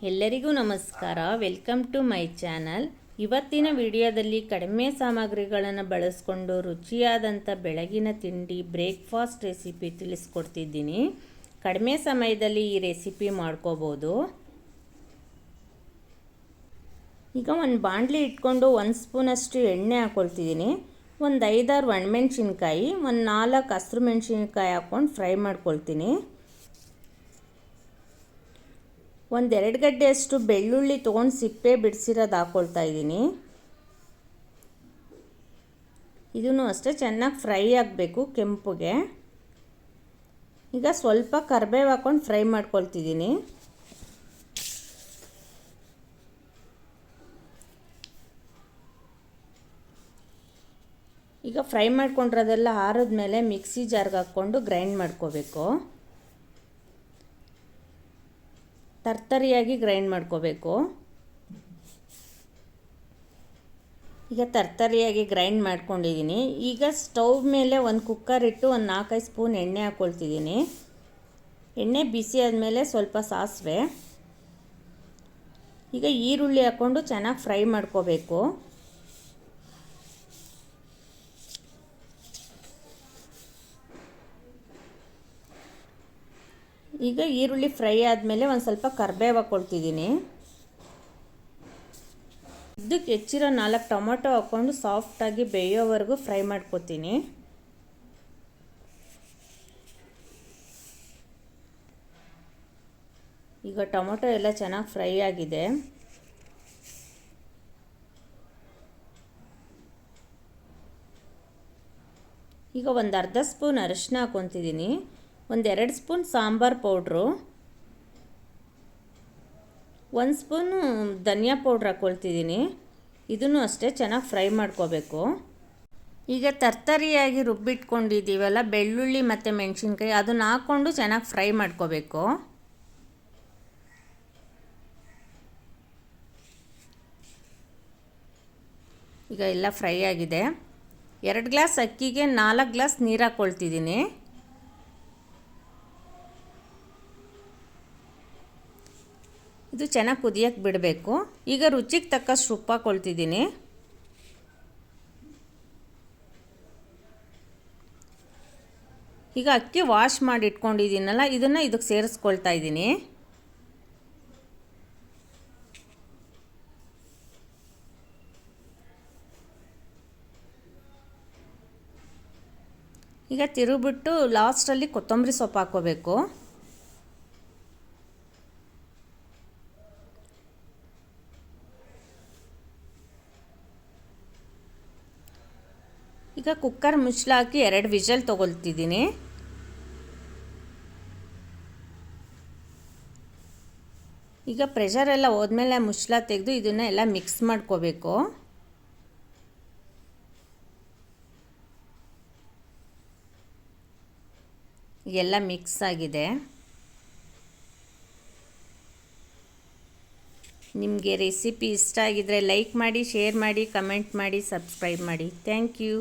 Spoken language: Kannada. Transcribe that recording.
ಎಲ್ಲರಿಗೂ ನಮಸ್ಕಾರ. Welcome to my channel. ಇವತ್ತಿನ ವಿಡಿಯೋದಲ್ಲಿ ಕಡಿಮೆ ಸಾಮಗ್ರಿಗಳನ್ನು ಬಳಸಿಕೊಂಡು ರುಚಿಯಾದಂಥ ಬೆಳಗಿನ ತಿಂಡಿ ಬ್ರೇಕ್ಫಾಸ್ಟ್ ರೆಸಿಪಿ ತಿಳಿಸ್ಕೊಡ್ತಿದ್ದೀನಿ. ಕಡಿಮೆ ಸಮಯದಲ್ಲಿ ಈ ರೆಸಿಪಿ ಮಾಡ್ಕೋಬೋದು. ಈಗ ಒಂದು ಬಾಣಲಿ ಇಟ್ಕೊಂಡು 1 ಸ್ಪೂನಷ್ಟು ಎಣ್ಣೆ ಹಾಕ್ಕೊಳ್ತಿದ್ದೀನಿ. ಒಂದು 5-6 ಒಣಮೆಣ್ಸಿನ್ಕಾಯಿ, ಒಂದು 4 ಹಸಿರು ಮೆಣಸಿನ್ಕಾಯಿ ಹಾಕ್ಕೊಂಡು ಫ್ರೈ ಮಾಡ್ಕೊಳ್ತೀನಿ. 1-2 ಗಡ್ಡೆಯಷ್ಟು ಬೆಳ್ಳುಳ್ಳಿ ತೊಗೊಂಡು ಸಿಪ್ಪೆ ಬಿಡಿಸಿರೋದು ಹಾಕ್ಕೊಳ್ತಾ ಇದ್ದೀನಿ. ಇದನ್ನು ಅಷ್ಟೇ ಚೆನ್ನಾಗಿ ಫ್ರೈ ಆಗಬೇಕು ಕೆಂಪುಗೆ. ಈಗ ಸ್ವಲ್ಪ ಕರಿಬೇವು ಹಾಕ್ಕೊಂಡು ಫ್ರೈ ಮಾಡ್ಕೊಳ್ತಿದ್ದೀನಿ. ಈಗ ಫ್ರೈ ಮಾಡ್ಕೊಂಡಿರೋದೆಲ್ಲ ಆರಿದ್ಮೇಲೆ ಮಿಕ್ಸಿ ಜಾರ್ಗೆ ಹಾಕ್ಕೊಂಡು ಗ್ರೈಂಡ್ ಮಾಡ್ಕೋಬೇಕು. ತರ್ತರಿಯಾಗಿ ಗ್ರೈಂಡ್ ಮಾಡ್ಕೋಬೇಕು. ಈಗ ತರ್ತರಿಯಾಗಿ ಗ್ರೈಂಡ್ ಮಾಡ್ಕೊಂಡಿದ್ದೀನಿ. ಈಗ ಸ್ಟವ್ ಮೇಲೆ ಒಂದು ಕುಕ್ಕರ್ ಇಟ್ಟು ಒಂದು 4-5 ಸ್ಪೂನ್ ಎಣ್ಣೆ ಹಾಕ್ಕೊಳ್ತಿದ್ದೀನಿ. ಎಣ್ಣೆ ಬಿಸಿ ಆದಮೇಲೆ ಸ್ವಲ್ಪ ಸಾಸಿವೆ, ಈಗ ಈರುಳ್ಳಿ ಹಾಕ್ಕೊಂಡು ಚೆನ್ನಾಗಿ ಫ್ರೈ ಮಾಡ್ಕೋಬೇಕು. ಈಗ ಈರುಳ್ಳಿ ಫ್ರೈ ಆದಮೇಲೆ ಒಂದು ಸ್ವಲ್ಪ ಕರಿಬೇವು ಹಾಕ್ಕೊಳ್ತಿದ್ದೀನಿ. ಇದಕ್ಕೆ ಹೆಚ್ಚಿರೋ 4 ಟೊಮೊಟೊ ಹಾಕ್ಕೊಂಡು ಸಾಫ್ಟಾಗಿ ಬೇಯೋವರೆಗೂ ಫ್ರೈ ಮಾಡ್ಕೊತೀನಿ. ಈಗ ಟೊಮೊಟೊ ಎಲ್ಲ ಚೆನ್ನಾಗಿ ಫ್ರೈ ಆಗಿದೆ. ಈಗ ಒಂದು ಅರ್ಧ ಸ್ಪೂನ್ ಅರಿಶಿನ ಹಾಕ್ಕೊತಿದ್ದೀನಿ. 1-2 ಸ್ಪೂನ್ ಸಾಂಬಾರು ಪೌಡ್ರು, 1 ಸ್ಪೂನು ಧನಿಯಾ ಪೌಡ್ರ್ ಹಾಕ್ಕೊಳ್ತಿದ್ದೀನಿ. ಇದನ್ನು ಅಷ್ಟೇ ಚೆನ್ನಾಗಿ ಫ್ರೈ ಮಾಡ್ಕೋಬೇಕು. ಈಗ ತರ್ತರಿಯಾಗಿ ರುಬ್ಬಿಟ್ಕೊಂಡಿದ್ದೀವಲ್ಲ ಬೆಳ್ಳುಳ್ಳಿ ಮತ್ತು ಮೆಣಸಿನ್ಕಾಯಿ, ಅದನ್ನು ಹಾಕ್ಕೊಂಡು ಚೆನ್ನಾಗಿ ಫ್ರೈ ಮಾಡ್ಕೋಬೇಕು. ಈಗ ಎಲ್ಲ ಫ್ರೈ ಆಗಿದೆ. 2 ಗ್ಲಾಸ್ ಅಕ್ಕಿಗೆ 4 ಗ್ಲಾಸ್ ನೀರು ಹಾಕ್ಕೊಳ್ತಿದ್ದೀನಿ. ಇದು ಚೆನ್ನಾಗಿ ಕುದಿಯೋಕ್ಕೆ ಬಿಡಬೇಕು. ಈಗ ರುಚಿಗೆ ತಕ್ಕಷ್ಟು ಉಪ್ಪು ಹಾಕ್ಕೊಳ್ತಿದ್ದೀನಿ. ಈಗ ಅಕ್ಕಿ ವಾಶ್ ಮಾಡಿ ಇಟ್ಕೊಂಡಿದ್ದೀನಲ್ಲ, ಇದನ್ನು ಇದಕ್ಕೆ ಸೇರಿಸ್ಕೊಳ್ತಾ ಇದ್ದೀನಿ. ಈಗ ತಿರುಗಿಬಿಟ್ಟು ಲಾಸ್ಟಲ್ಲಿ ಕೊತ್ತಂಬರಿ ಸೊಪ್ಪು ಹಾಕ್ಕೋಬೇಕು. ಈಗ ಕುಕ್ಕರ್ ಮುಚ್ಚಲಾಕಿ 2 ವಿಷಲ್ ತೊಗೊಳ್ತಿದ್ದೀನಿ. ಈಗ ಪ್ರೆಷರ್ ಎಲ್ಲ ಹೋದ್ಮೇಲೆ ಮುಚ್ಚಳ ತೆಗೆದು ಇದನ್ನು ಎಲ್ಲ ಮಿಕ್ಸ್ ಮಾಡ್ಕೋಬೇಕು. ಎಲ್ಲ ಮಿಕ್ಸ್ ಆಗಿದೆ. ನಿಮಗೆ ರೆಸಿಪಿ ಇಷ್ಟ ಆಗಿದ್ದರೆ ಲೈಕ್ ಮಾಡಿ, ಶೇರ್ ಮಾಡಿ, ಕಮೆಂಟ್ ಮಾಡಿ, ಸಬ್ಸ್ಕ್ರೈಬ್ ಮಾಡಿ. Thank you.